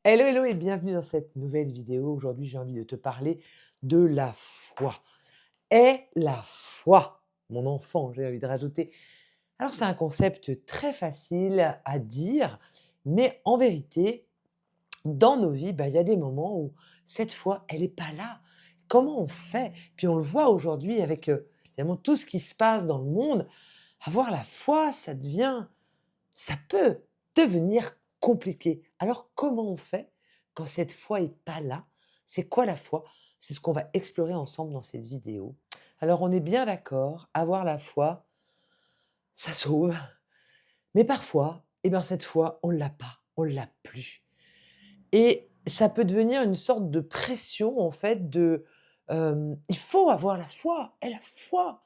Hello, hello et bienvenue dans cette nouvelle vidéo. Aujourd'hui, j'ai envie de te parler de la foi. Et la foi, mon enfant, j'ai envie de rajouter. Alors, c'est un concept très facile à dire, mais en vérité, dans nos vies, il y a des moments où cette foi, elle n'est pas là. Comment on fait? Puis on le voit aujourd'hui avec évidemment tout ce qui se passe dans le monde. Avoir la foi, ça peut devenir compliqué. Alors comment on fait quand cette foi est pas là? C'est quoi la foi? C'est ce qu'on va explorer ensemble dans cette vidéo. Alors on est bien d'accord, avoir la foi, ça sauve, mais parfois, cette foi, on l'a pas, on l'a plus et ça peut devenir une sorte de pression en fait il faut avoir la foi et la foi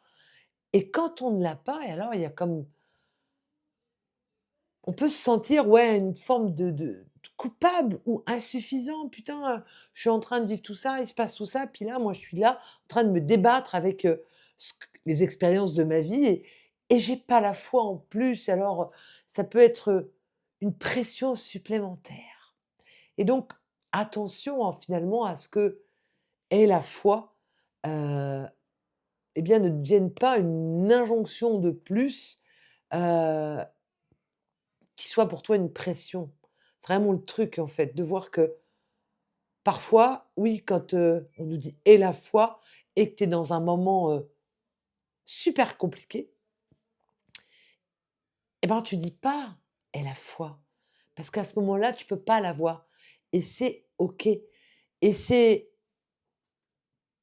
et quand on ne l'a pas et alors il y a comme on peut se sentir, ouais, une forme de coupable ou insuffisant. Putain, je suis en train de vivre tout ça, il se passe tout ça, puis là, moi, je suis là, en train de me débattre avec, ce q les expériences de ma vie et j'ai pas la foi en plus. Alors, ça peut être, une pression supplémentaire et donc attention, hein, finalement, à ce que qu'est la foi, heu, ne devienne pas une injonction de plus, heu qui soit pour toi une pression. C'est vraiment le truc, en fait, de voir que parfois, oui, quand, on nous dit: «Aie la foi» et que tu es dans un moment, super compliqué, tu dis pas: «Aie la foi» parce qu'à ce moment-là, tu peux pas l'avoir et c'est OK et c'est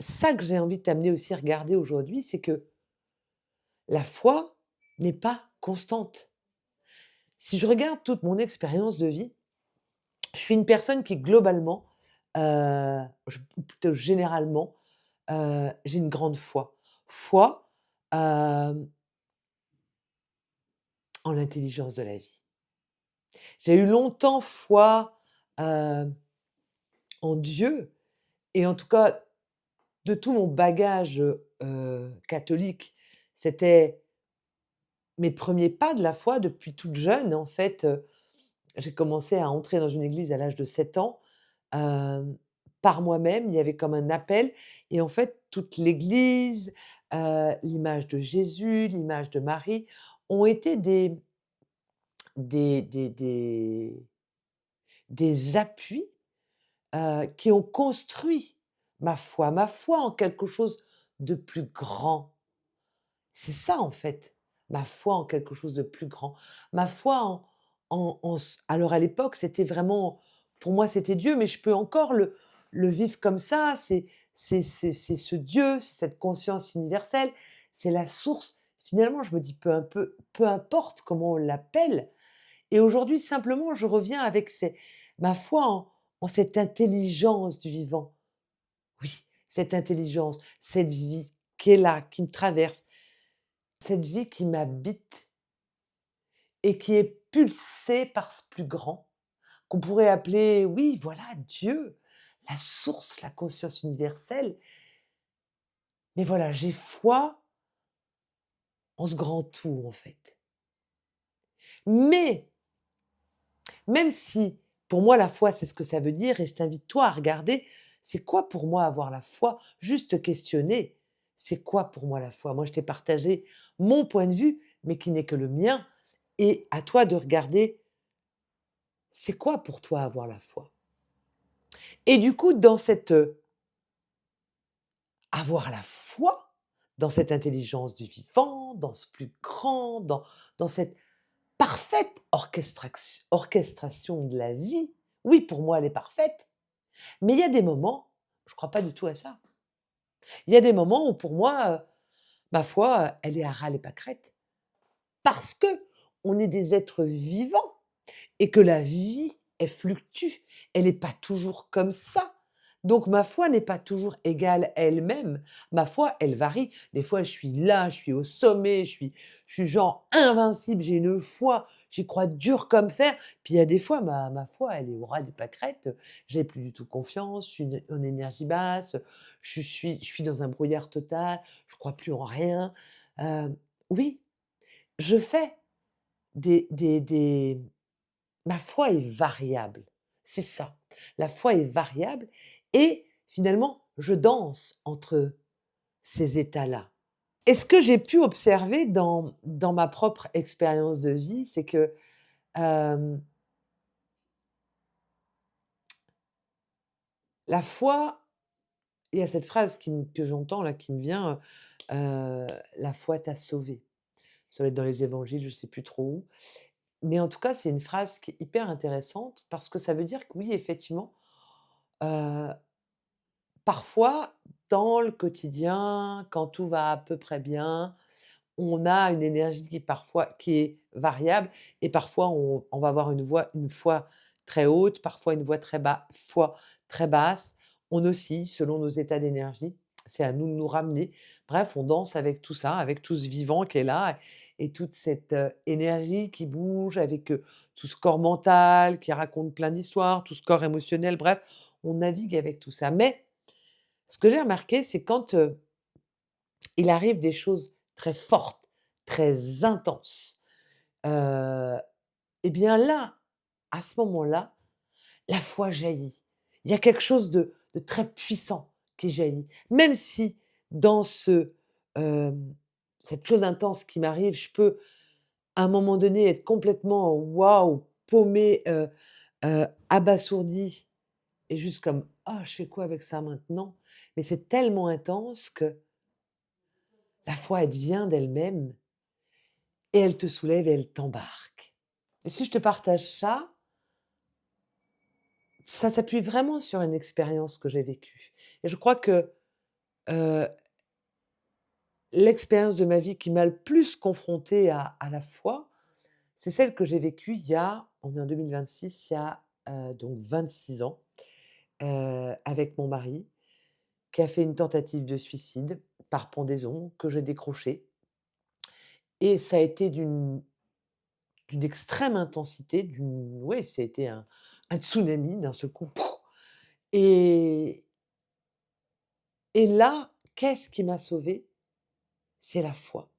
ça que j'ai envie de t'amener aussi à regarder aujourd'hui, c'est que la foi n'est pas constante. Si je regarde toute mon expérience de vie, je suis une personne qui globalement, ou plutôt généralement, j'ai une grande foi. Foi, hem, en l'intelligence de la vie. J'ai eu longtemps foi, hem, en Dieu et en tout cas de tout mon bagage, catholique, c'était mes premiers pas de la foi depuis toute jeune en fait, j'ai commencé à entrer dans une église à l'âge de 7 ans, hem, par moi-même. Il y avait comme un appel et en fait, toute l'église, l'image de Jésus, l'image de Marie ont été des des des des appuis, qui ont construit ma foi en quelque chose de plus grand. C'est ça, en fait, ma foi en quelque chose de plus grand. Ma foi en ce alors à l'époque, c'était vraiment pour moi, c'était Dieu, mais je peux encore le vivre comme ça. C'est ce Dieu, c'est cette conscience universelle, c'est la source. Finalement, je me dis: peu importe comment on l'appelle et aujourd'hui, simplement, je reviens avec ma foi en cette intelligence du vivant. Oui, cette intelligence, cette vie qui est là, qui me traverse. Cette vie qui m'habite et qui est pulsée par ce plus grand, qu'on pourrait appeler, oui, voilà, Dieu, la source, la conscience universelle. Mais voilà, j'ai foi en ce grand tout, en fait. Mais, même si, pour moi, la foi, c'est ce que ça veut dire, et je t'invite, toi, à regarder, c'est quoi pour moi avoir la foi? Juste te questionner, c'est quoi pour moi la foi? Moi, je t'ai partagé mon point de vue, mais qui n'est que le mien, et à toi de regarder. C'est quoi pour toi avoir la foi? Et du coup, dans cette, avoir la foi, dans cette intelligence du vivant, dans ce plus grand, dans cette parfaite orchestration de la vie, oui, pour moi, elle est parfaite, mais il y a des moments, je ne crois pas du tout à ça. Il y a des moments où pour moi, ma foi, elle est à ras les pâquerettes parce qu'on est des êtres vivants. Et que la vie, elle fluctue, elle n'est pas toujours comme ça. Donc ma foi n'est pas toujours égale à elle-même. Ma foi, elle varie. Des fois, je suis là, je suis au sommet, je suis genre invincible, j'ai une foi, j'y crois dur comme fer. Puis il y a des fois, ma foi, elle est au ras des pâquerettes, j'ai plus du tout confiance, je suis en énergie basse, je suis dans un brouillard total, je crois plus en rien. Oui, je fais des ma foi est variable, c'est ça. La foi est variable et finalement, je danse entre ces états-là. Et ce que j'ai pu observer dans ma propre expérience de vie, c'est que, hem, la foi il y a cette phrase que j'entends là, qui me vient, «La foi t'a sauvé». Ça doit être dans les évangiles, je ne sais plus trop où. Mais en tout cas, c'est une phrase qui est hyper intéressante parce que ça veut dire que oui, effectivement, heu, parfois, dans le quotidien, quand tout va à peu près bien, on a une énergie qui est variable et parfois on va avoir une foi très haute, parfois une foi très basse. On oscille selon nos états d'énergie. C'est à nous de nous ramener. Bref, on danse avec tout ça, avec tout ce vivant qui est là et toute cette, énergie qui bouge avec, tout ce corps mental qui raconte plein d'histoires, tout ce corps émotionnel, bref, on navigue avec tout ça. Mais ce que j'ai remarqué, c'est quand, il arrive des choses très fortes, très intenses, heu et bien là, à ce moment-là, la foi jaillit. Il y a quelque chose de très puissant qui jaillit. Même si dans cette chose intense qui m'arrive, je peux à un moment donné être complètement waouh, paumée, abasourdie et juste comme: «Ah, je fais quoi avec ça maintenant?» mais c'est tellement intense que la foi, elle vient d'elle-même et elle te soulève et elle t'embarque. Et si je te partage ça, ça s'appuie vraiment sur une expérience que j'ai vécue. Et je crois que, heu, l'expérience de ma vie qui m'a le plus confrontée à la foi, c'est celle que j'ai vécue on est en 2026, il y a, donc 26 ans, avec mon mari, qui a fait une tentative de suicide par pendaison que j'ai décrochée et ça a été d'une extrême intensité, ouais, ça a été un tsunami d'un seul coup. Pouf. Et et là, qu'est-ce qui m'a sauvée? C'est la foi.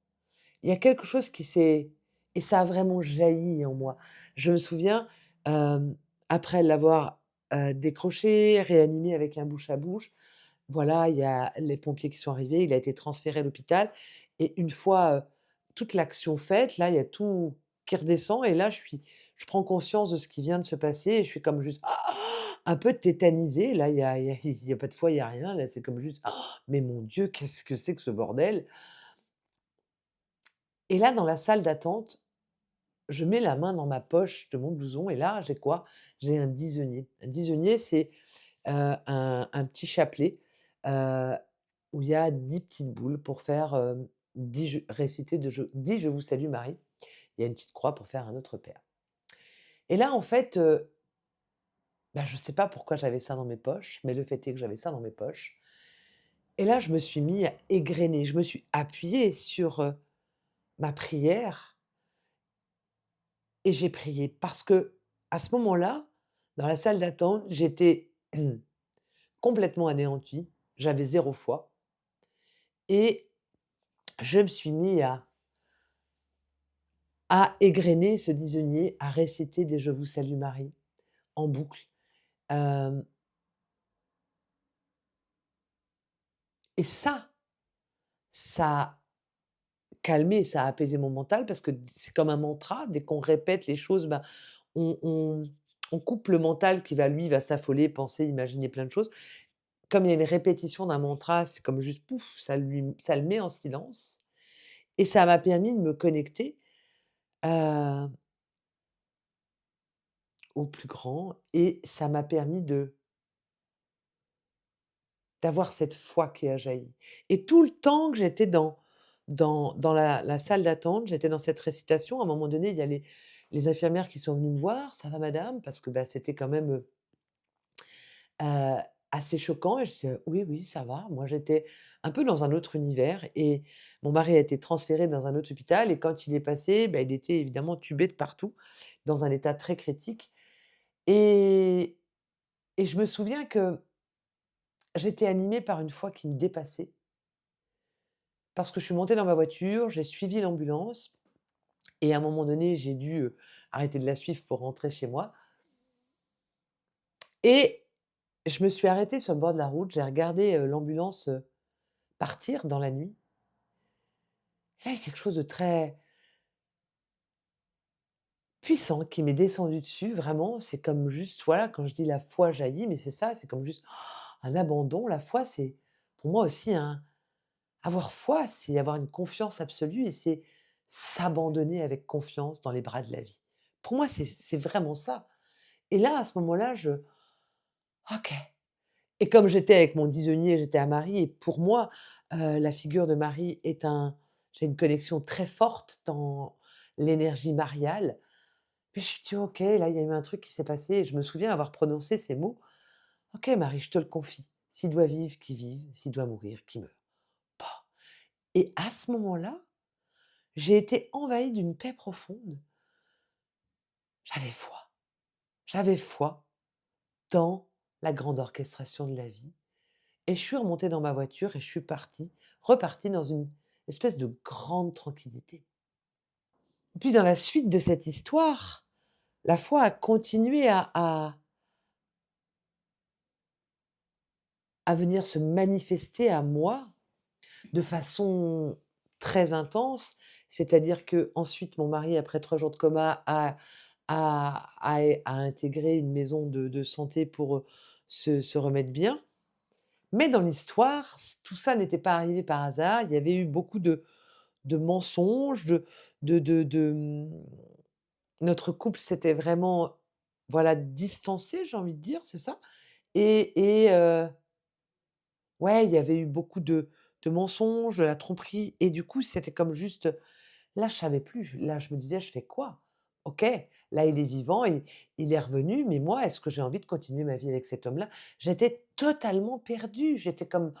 Il y a quelque chose qui s'est et ça a vraiment jailli en moi. Je me souviens, après l'avoir, décroché, réanimé avec un bouche à bouche, voilà, il y a les pompiers qui sont arrivés, il a été transféré à l'hôpital et une fois, toute l'action faite, là, il y a tout qui redescend et là, je prends conscience de ce qui vient de se passer et je suis comme juste un peu tétanisée. Là, il y a pas de foi, il y a rien. Là, c'est comme juste: «Mais mon Dieu, qu'est-ce que c'est que ce bordel?» et là, dans la salle d'attente, je mets la main dans ma poche de mon blouson et là, j'ai quoi? J'ai un dix-denier. Un dix-denier, c'est, un petit chapelet, heu, où il y a 10 petites boules pour faire, 10 réciter de je 10 «Je vous salue Marie». Il y a une petite croix pour faire un Notre Père et là, en fait, bah, je ne sais pas pourquoi j'avais ça dans mes poches, mais le fait est que j'avais ça dans mes poches et là, je me suis mis à égrener. Je me suis appuyée sur, ma prière et j'ai prié parce que à ce moment-là, dans la salle d'attente, j'étais complètement anéantie, j'avais zéro foi et je me suis mis à égrener ce dix-denier, à réciter des «Je vous salue Marie» en boucle, hem et ça a calmé, ça a apaisé mon mental parce que c'est comme un mantra, dès qu'on répète les choses, ben, on on on coupe le mental qui va, lui, va s'affoler, penser, imaginer plein de choses. Comme il y a une répétition d'un mantra, c'est comme juste pouf, ça le met en silence et ça m'a permis de me connecter, heu, au plus grand et ça m'a permis d'avoir cette foi qui a jailli et tout le temps que j'étais dans la salle d'attente, j'étais dans cette récitation, à un moment donné, il y a les infirmières qui sont venues me voir: «Ça va madame?» parce que, bah, c'était quand même, heu, assez choquant et je disais: «Oui, oui, ça va». Moi, j'étais un peu dans un autre univers et mon mari a été transféré dans un autre hôpital et quand il est passé, bah, il était évidemment tubé de partout, dans un état très critique et et je me souviens que j'étais animée par une foi qui me dépassait parce que je suis montée dans ma voiture, j'ai suivi l'ambulance et à un moment donné, j'ai dû, arrêter de la suivre pour rentrer chez moi et je me suis arrêtée sur le bord de la route, j'ai regardé, l'ambulance, partir dans la nuit. Là, il y a quelque chose de très puissant qui m'est descendu dessus, vraiment. C'est comme juste, voilà, quand je dis: «La foi jaillit», mais c'est ça, c'est comme juste un abandon. La foi, c'est pour moi aussi un avoir foi, c'est avoir une confiance absolue et c'est s'abandonner avec confiance dans les bras de la vie. Pour moi, c'est vraiment ça et là, à ce moment-là, je OK. Et comme j'étais avec mon disonnier, j'étais à Marie et pour moi, la figure de Marie est un j'ai une connexion très forte dans l'énergie mariale. Puis je me suis dit: «OK, là, il y a eu un truc qui s'est passé» et je me souviens avoir prononcé ces mots: «OK Marie, je te le confie. S'il doit vivre, qu'il vive, s'il doit mourir, qu'il meure». Bah et à ce moment-là, j'ai été envahie d'une paix profonde. J'avais foi. J'avais foi dans la grande orchestration de la vie. Et je suis remontée dans ma voiture et je suis repartie dans une espèce de grande tranquillité. Et puis dans la suite de cette histoire, la foi a continué à venir se manifester à moi de façon très intense. C'est-à-dire que ensuite mon mari, après 3 jours de coma, a intégré une maison de santé pour, se remettre bien. Mais dans l'histoire, tout ça n'était pas arrivé par hasard. Il y avait eu beaucoup de mensonges, notre couple s'était vraiment, voilà, distancé, j'ai envie de dire, c'est ça? Et ouais, il y avait eu beaucoup de mensonges, de la tromperie et du coup, c'était comme juste, là, je savais plus. Là, je me disais: «Je fais quoi? OK, là, il est vivant, il est revenu, mais moi, est-ce que j'ai envie de continuer ma vie avec cet homme-là?» J'étais totalement perdue, j'étais comme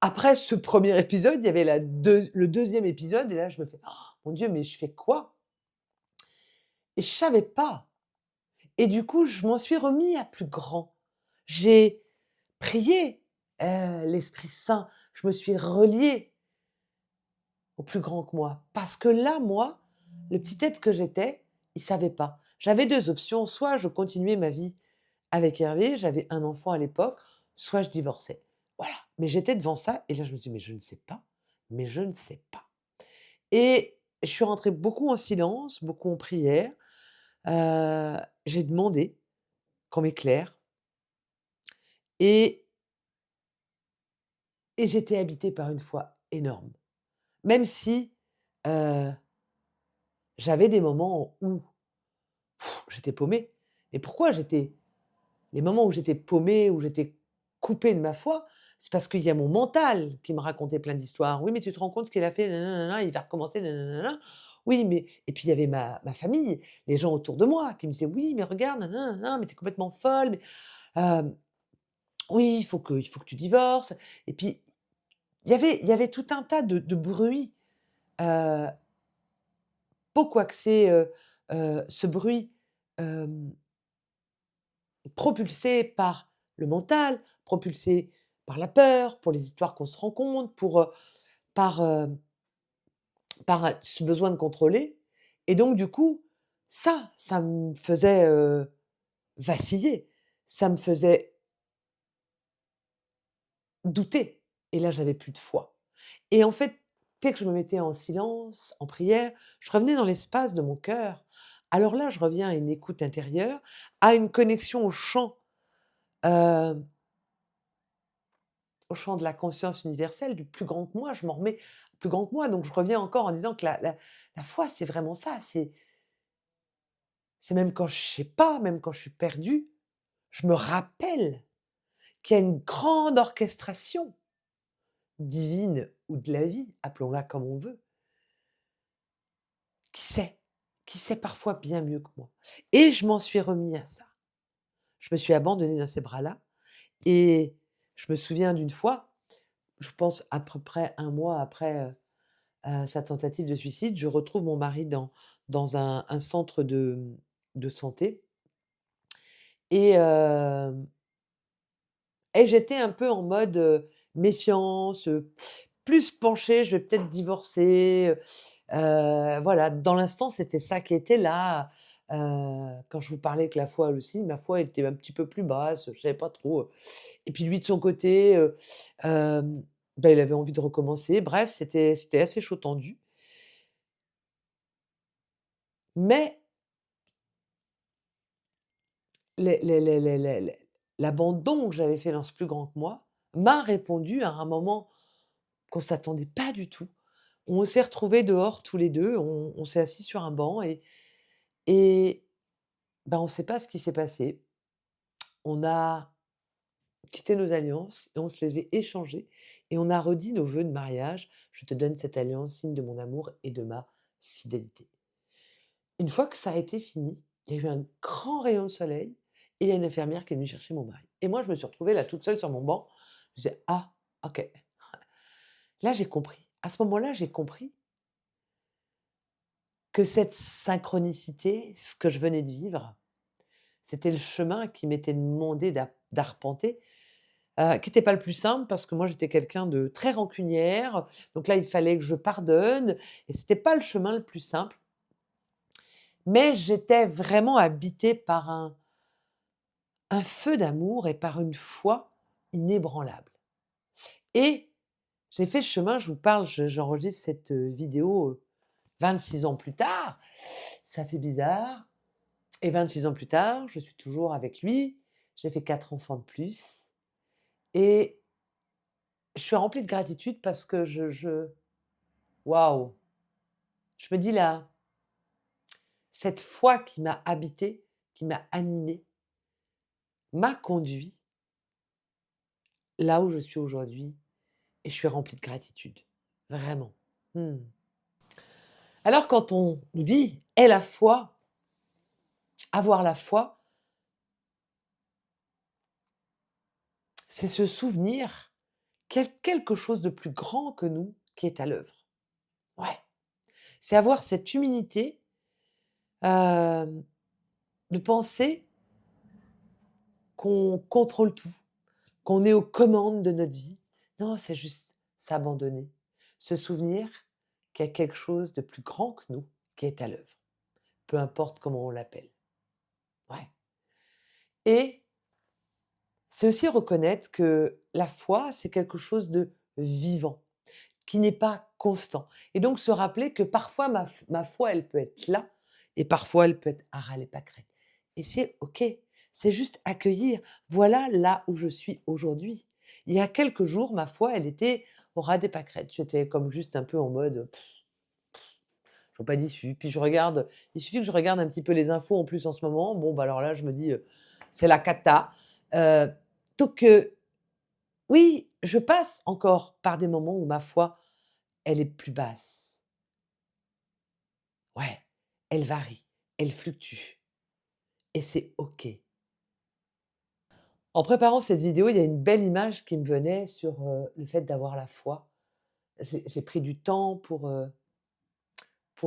après ce premier épisode, il y avait le deuxième épisode et là, je me fais: «Mon Dieu, mais je fais quoi?» Et je savais pas et du coup, je m'en suis remis à plus grand. J'ai prié, l'Esprit Saint, je me suis reliée au plus grand que moi. Parce que là, moi, le petit être que j'étais, il savait pas. J'avais 2 options, soit je continuais ma vie avec Hervé, j'avais un enfant à l'époque, soit je divorçais. Voilà, mais j'étais devant ça et là, je me dis: «Mais je ne sais pas, mais je ne sais pas» et je suis rentrée beaucoup en silence, beaucoup en prière, j'ai demandé qu'on m'éclaire et j'étais habitée par une foi énorme. Même si, heu, j'avais des moments où j'étais paumée. Et pourquoi j'étais les moments où j'étais paumée, où j'étais coupée de ma foi, c'est parce qu'il y a mon mental qui me racontait plein d'histoires. «Oui, mais tu te rends compte ce qu'il a fait? Nin il va recommencer, nin Oui, mais et puis il y avait ma famille, les gens autour de moi qui me disaient: «Oui, mais regarde, nin mais tu es complètement folle, mais hem, oui, il faut que tu divorces» et puis il y avait tout un tas de bruits, heu, beaucoup axés, ce bruit, hem propulsé par le mental, propulsé par la peur, pour les histoires qu'on se raconte, par, ce besoin de contrôler et donc du coup, ça me faisait, vaciller, ça me faisait douter et là, j'avais plus de foi et en fait, dès que je me mettais en silence, en prière, je revenais dans l'espace de mon cœur. Alors là, je reviens à une écoute intérieure, à une connexion heu au champ de la conscience universelle, du plus grand que moi, je m'en remets plus grand que moi, donc je reviens encore en disant que la foi, c'est vraiment ça, c'est même quand je sais pas, même quand je suis perdue, je me rappelle qu'il y a une grande orchestration divine ou de la vie, appelons-la comme on veut, qui sait, qui sait parfois bien mieux que moi et je m'en suis remis à ça. Je me suis abandonnée dans ces bras-là et je me souviens d'une fois, je pense à peu près un mois après, sa tentative de suicide, je retrouve mon mari dans un centre de santé et j'étais un peu en mode, méfiance, plus penchée, je vais peut-être divorcer, voilà. Dans l'instant, c'était ça qui était là, Quand je vous parlais que la foi, elle aussi, ma foi, elle était un petit peu plus basse, je savais pas trop, et puis lui de son côté, bah, il avait envie de recommencer. Bref, c'était assez chaud tendu. Mais les l'abandon que j'avais fait dans ce plus grand que moi m'a répondu à un moment qu'on s'attendait pas du tout. On s'est retrouvés dehors tous les 2, on s'est assis sur un banc et bah, on ne sait pas ce qui s'est passé. On a quitté nos alliances et on se les est échangées et on a redit nos vœux de mariage. «Je te donne cette alliance, signe de mon amour et de ma fidélité». Une fois que ça a été fini, il y a eu un grand rayon de soleil et il y a une infirmière qui est venue chercher mon mari et moi je me suis retrouvée là toute seule sur mon banc. Je disais: «Ah, OK». Là j'ai compris. À ce moment-là, j'ai compris que cette synchronicité, ce que je venais de vivre, c'était le chemin qui m'était demandé d'arpenter, qui était pas le plus simple parce que moi j'étais quelqu'un de très rancunière, donc là il fallait que je pardonne et c'était pas le chemin le plus simple, mais j'étais vraiment habitée par un feu d'amour et par une foi inébranlable et j'ai fait ce chemin, je vous parle, j'enregistre cette, vidéo, 26 ans plus tard. Ça fait bizarre et 26 ans plus tard, je suis toujours avec lui. J'ai fait 4 enfants de plus et je suis remplie de gratitude parce que waouh! Je me dis là, cette foi qui m'a habitée, qui m'a animée, m'a conduit là où je suis aujourd'hui et je suis remplie de gratitude, vraiment. Mmh. Alors quand on nous dit: «Aie la foi», avoir la foi, c'est se souvenir quelque chose de plus grand que nous qui est à l'œuvre. Ouais, c'est avoir cette humilité, hem, de penser qu'on contrôle tout, qu'on est aux commandes de notre vie. Non, c'est juste s'abandonner, se souvenir qu'il y a quelque chose de plus grand que nous qui est à l'œuvre, peu importe comment on l'appelle. Ouais et c'est aussi reconnaître que la foi, c'est quelque chose de vivant, qui n'est pas constant et donc se rappeler que parfois ma foi, elle peut être là et parfois elle peut être à ras les pâquerettes et c'est OK. C'est juste accueillir, voilà là où je suis aujourd'hui. Il y a quelques jours, ma foi, elle était au ras des pâquerettes. J'étais comme juste un peu en mode: «Je suis pas d'issue». Puis je regarde il suffit que je regarde un petit peu les infos en plus en ce moment, bon, bah, alors là, je me dis, «C'est la cata». Heu, donc oui, je passe encore par des moments où ma foi, elle est plus basse. Ouais, elle varie, elle fluctue et c'est OK. En préparant cette vidéo, il y a une belle image qui me venait sur, le fait d'avoir la foi. J'ai pris du temps pour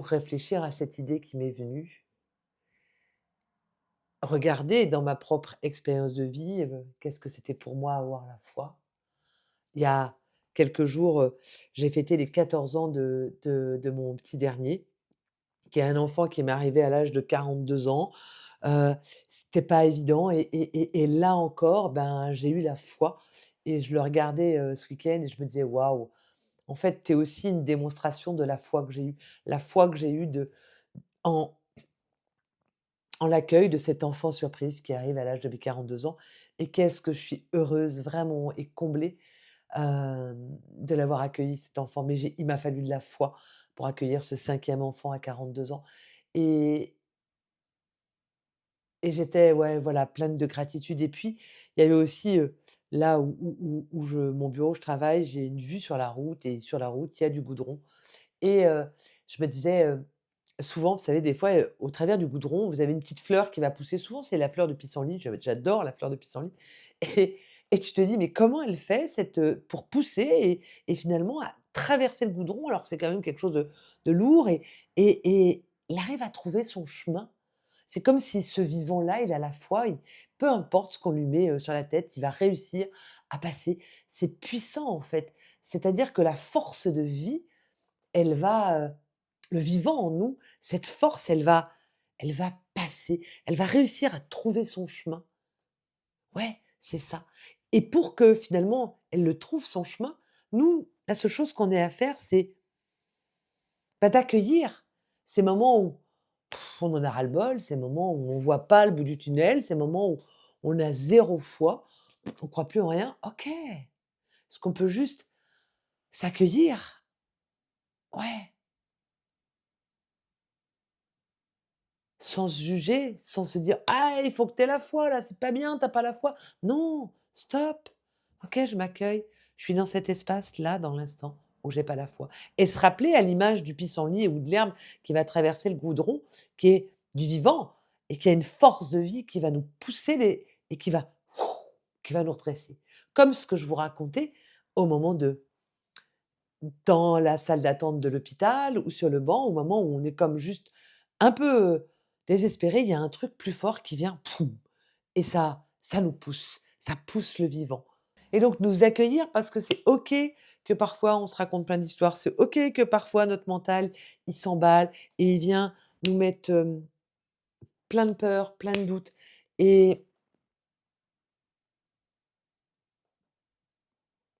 réfléchir à cette idée qui m'est venue. Regarder dans ma propre expérience de vie, qu'est-ce que c'était pour moi avoir la foi. Il y a quelques jours, j'ai fêté les 14 ans de mon petit dernier, qui est un enfant qui m'est arrivé à l'âge de 42 ans. Heu, C'était pas évident et là encore, ben, j'ai eu la foi et je le regardais, ce week-end et je me disais: «Waouh, en fait, tu es aussi une démonstration de la foi que j'ai eue». La foi que j'ai eue en en l'accueil de cet enfant surprise qui arrive à l'âge de mes 42 ans et qu'est-ce que je suis heureuse vraiment et comblée, de l'avoir accueilli cet enfant. Mais il m'a fallu de la foi pour accueillir ce 5e enfant à 42 ans et j'étais, ouais, voilà, pleine de gratitude et puis, il y avait aussi, là où je mon bureau, je travaille, j'ai une vue sur la route et sur la route, il y a du goudron et je me disais, souvent, vous savez, des fois, au travers du goudron, vous avez une petite fleur qui va pousser. Souvent, c'est la fleur de pissenlit, j'adore la fleur de pissenlit et tu te dis: «Mais comment elle fait cette, pour pousser et finalement à traverser le goudron?» alors que c'est quand même quelque chose de lourd et il arrive à trouver son chemin. C'est comme si ce vivant-là, il a la foi, peu importe ce qu'on lui met, sur la tête, il va réussir à passer. C'est puissant, en fait. C'est-à-dire que la force de vie, elle va, le vivant en nous, cette force, elle va passer, elle va réussir à trouver son chemin. Ouais, c'est ça. Et pour que finalement elle le trouve son chemin, nous, la seule chose qu'on ait à faire, c'est, bah, d'accueillir ces moments où on en a ras-le-bol, ces moments où on voit pas le bout du tunnel, ces moments où on a zéro foi, on croit plus en rien. OK, est-ce qu'on peut juste s'accueillir? Ouais, sans se juger, sans se dire: «Ah, il faut que tu aies la foi là, c'est pas bien, tu as pas la foi». Non, stop. OK, je m'accueille. Je suis dans cet espace-là, dans l'instant où j'ai pas la foi et se rappeler à l'image du pissenlit ou de l'herbe qui va traverser le goudron, qui est du vivant et qui a une force de vie qui va nous pousser les et qui va nous redresser. Comme ce que je vous racontais au moment de dans la salle d'attente de l'hôpital ou sur le banc, au moment où on est comme juste un peu, désespéré, il y a un truc plus fort qui vient, poum et ça nous pousse, ça pousse le vivant et donc nous accueillir parce que c'est OK que parfois on se raconte plein d'histoires, c'est OK que parfois notre mental, il s'emballe et il vient nous mettre, plein de peurs, plein de doutes et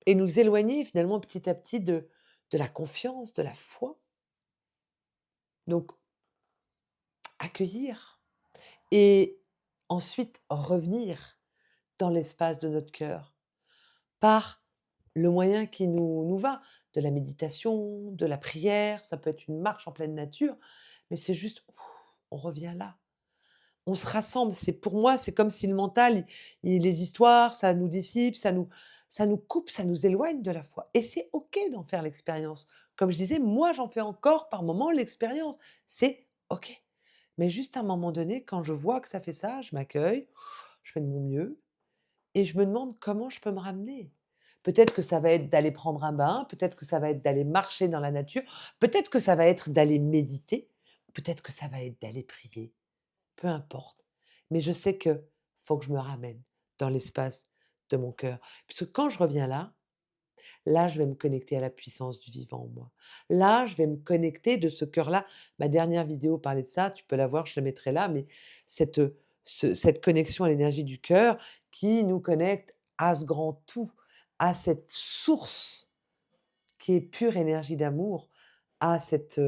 nous éloigner finalement petit à petit de la confiance, de la foi. Donc accueillir et ensuite revenir dans l'espace de notre cœur par le moyen qui nous va, de la méditation, de la prière, ça peut être une marche en pleine nature, mais c'est juste, on revient là. On se rassemble, c'est pour moi, c'est comme si le mental, les histoires, ça nous dissipe, ça nous coupe, ça nous éloigne de la foi et c'est OK d'en faire l'expérience. Comme je disais, moi, j'en fais encore par moments l'expérience. C'est OK. Mais juste à un moment donné, quand je vois que ça fait ça, je m'accueille, je fais de mon mieux et je me demande comment je peux me ramener. Peut-être que ça va être d'aller prendre un bain, peut-être que ça va être d'aller marcher dans la nature, peut-être que ça va être d'aller méditer, peut-être que ça va être d'aller prier, peu importe. Mais je sais que faut que je me ramène dans l'espace de mon cœur. Puisque quand je reviens là, là, je vais me connecter à la puissance du vivant en moi. Là, je vais me connecter de ce cœur-là. Ma dernière vidéo parlait de ça, tu peux la voir, je la mettrai là, mais cette, cette connexion à l'énergie du cœur qui nous connecte à ce grand tout, à cette source qui est pure énergie d'amour, à cette,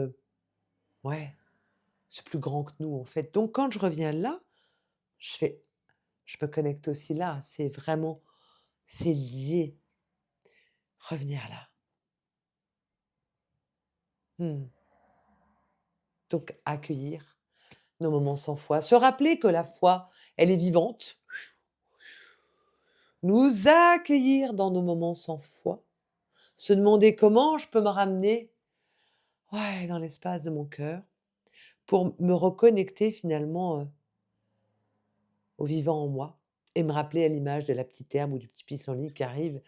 ouais, ce plus grand que nous, en fait. Donc quand je reviens là, je fais je me connecte aussi là. C'est vraiment c'est lié. Revenir là. Mmh. Donc accueillir nos moments sans foi, se rappeler que la foi, elle est vivante, nous accueillir dans nos moments sans foi, se demander comment je peux me ramener, ouais, dans l'espace de mon cœur pour me reconnecter finalement, au vivant en moi et me rappeler à l'image de la petite herbe ou du petit pissenlit qui arrive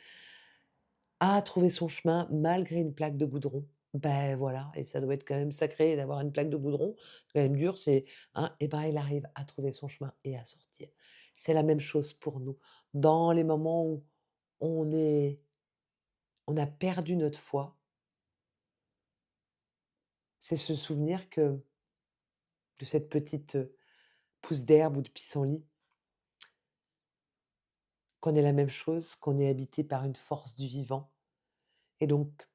à trouver son chemin malgré une plaque de goudron. Ben voilà et ça doit être quand même sacré d'avoir une plaque de goudron, c'est quand même dur, c'est hein et ben, il arrive à trouver son chemin et à sortir. C'est la même chose pour nous. Dans les moments où on est on a perdu notre foi, c'est se souvenir que de cette petite, pousse d'herbe ou de pissenlit, qu'on est la même chose, qu'on est habité par une force du vivant et donc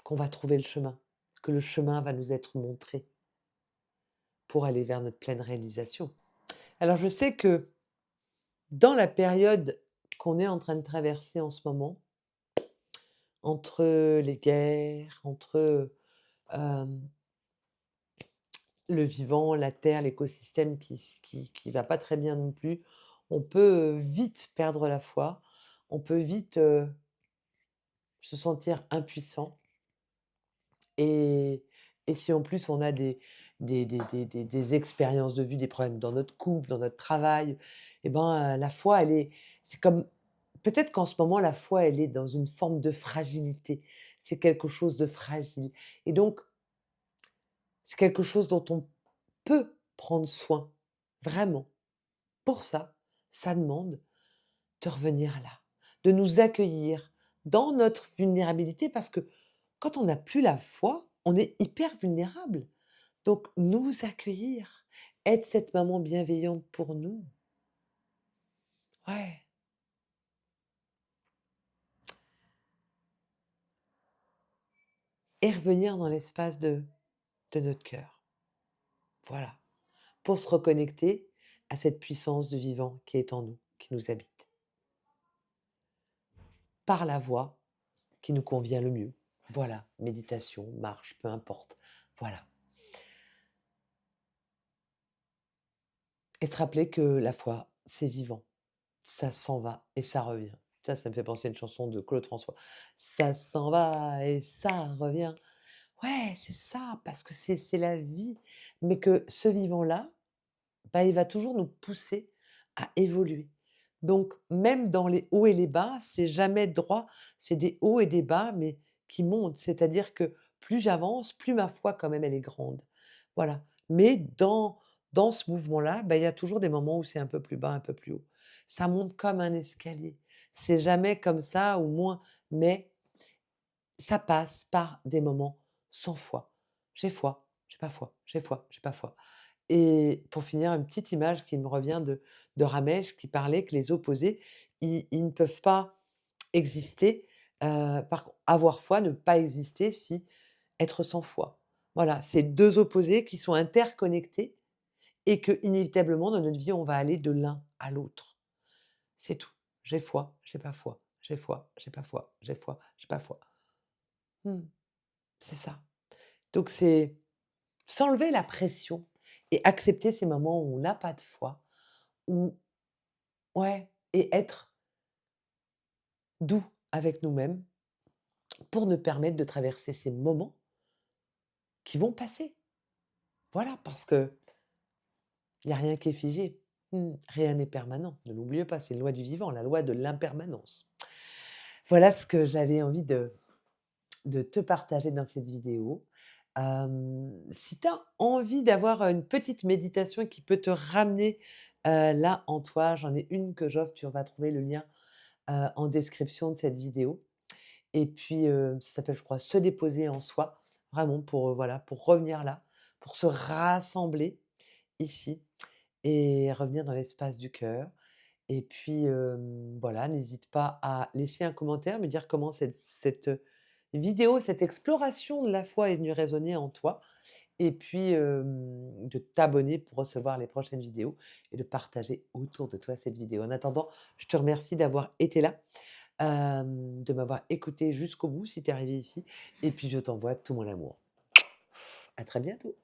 qu'on va trouver le chemin, que le chemin va nous être montré pour aller vers notre pleine réalisation. Alors je sais que dans la période qu'on est en train de traverser en ce moment, entre les guerres, entre, hem, le vivant, la terre, l'écosystème qui va pas très bien non plus, on peut, vite perdre la foi, on peut vite, se sentir impuissant et si en plus on a des expériences de vie, des problèmes dans notre couple, dans notre travail et ben, la foi elle est c'est comme peut-être qu'en ce moment la foi elle est dans une forme de fragilité. C'est quelque chose de fragile et donc c'est quelque chose dont on peut prendre soin, vraiment. Pour ça, ça demande de revenir là, de nous accueillir dans notre vulnérabilité parce que quand on n'a plus la foi, on est hyper vulnérable. Donc nous accueillir, être cette maman bienveillante pour nous. Ouais, et revenir dans l'espace de notre cœur. Voilà, pour se reconnecter à cette puissance de vivant qui est en nous, qui nous habite, par la voie qui nous convient le mieux. Voilà, méditation, marche, peu importe. Voilà. Et se rappeler que la foi, c'est vivant. Ça s'en va et ça revient. Ça me fait penser à une chanson de Claude François. Ça s'en va et ça revient. Ouais, c'est ça, parce que c'est la vie. Mais que ce vivant-là, bah, il va toujours nous pousser à évoluer. Donc même dans les hauts et les bas, c'est jamais droit, c'est des hauts et des bas, mais qui montent. C'est-à-dire que plus j'avance, plus ma foi quand même elle est grande. Voilà. Mais dans ce mouvement-là, bah, il y a toujours des moments où c'est un peu plus bas, un peu plus haut. Ça monte comme un escalier. C'est jamais comme ça ou moins, mais ça passe par des moments sans foi. J'ai foi, j'ai pas foi, j'ai foi, j'ai pas foi. Et pour finir, une petite image qui me revient de Ramège qui parlait que les opposés, ils ne peuvent pas exister, par con avoir foi, ne pas exister si être sans foi. Voilà, c'est 2 opposés qui sont interconnectés et que inévitablement dans notre vie, on va aller de l'un à l'autre. C'est tout. J'ai foi, j'ai pas foi, j'ai foi, j'ai pas foi, j'ai foi, j'ai pas foi. Mmh, c'est ça. Donc c'est s'enlever la pression et accepter ces moments où on n'a pas de foi, où ouais, et être doux avec nous-mêmes pour nous permettre de traverser ces moments qui vont passer. Voilà, parce qu'il y a rien qui est figé. Rien n'est permanent. Ne l'oubliez pas, c'est une loi du vivant, la loi de l'impermanence. Voilà ce que j'avais envie de te partager dans cette vidéo. Si tu as envie d'avoir une petite méditation qui peut te ramener, là en toi, j'en ai une que j'offre, tu vas trouver le lien, en description de cette vidéo. Et puis, ça s'appelle, je crois, «Se déposer en soi», vraiment pour, voilà, pour revenir là, pour se rassembler ici et revenir dans l'espace du cœur. Et puis, voilà, n'hésite pas à laisser un commentaire, me dire comment cette vidéo, cette exploration de la foi est venue résonner en toi et puis, de t'abonner pour recevoir les prochaines vidéos et de partager autour de toi cette vidéo. En attendant, je te remercie d'avoir été là, de m'avoir écouté jusqu'au bout si tu es arrivé ici et puis je t'envoie tout mon amour. À très bientôt.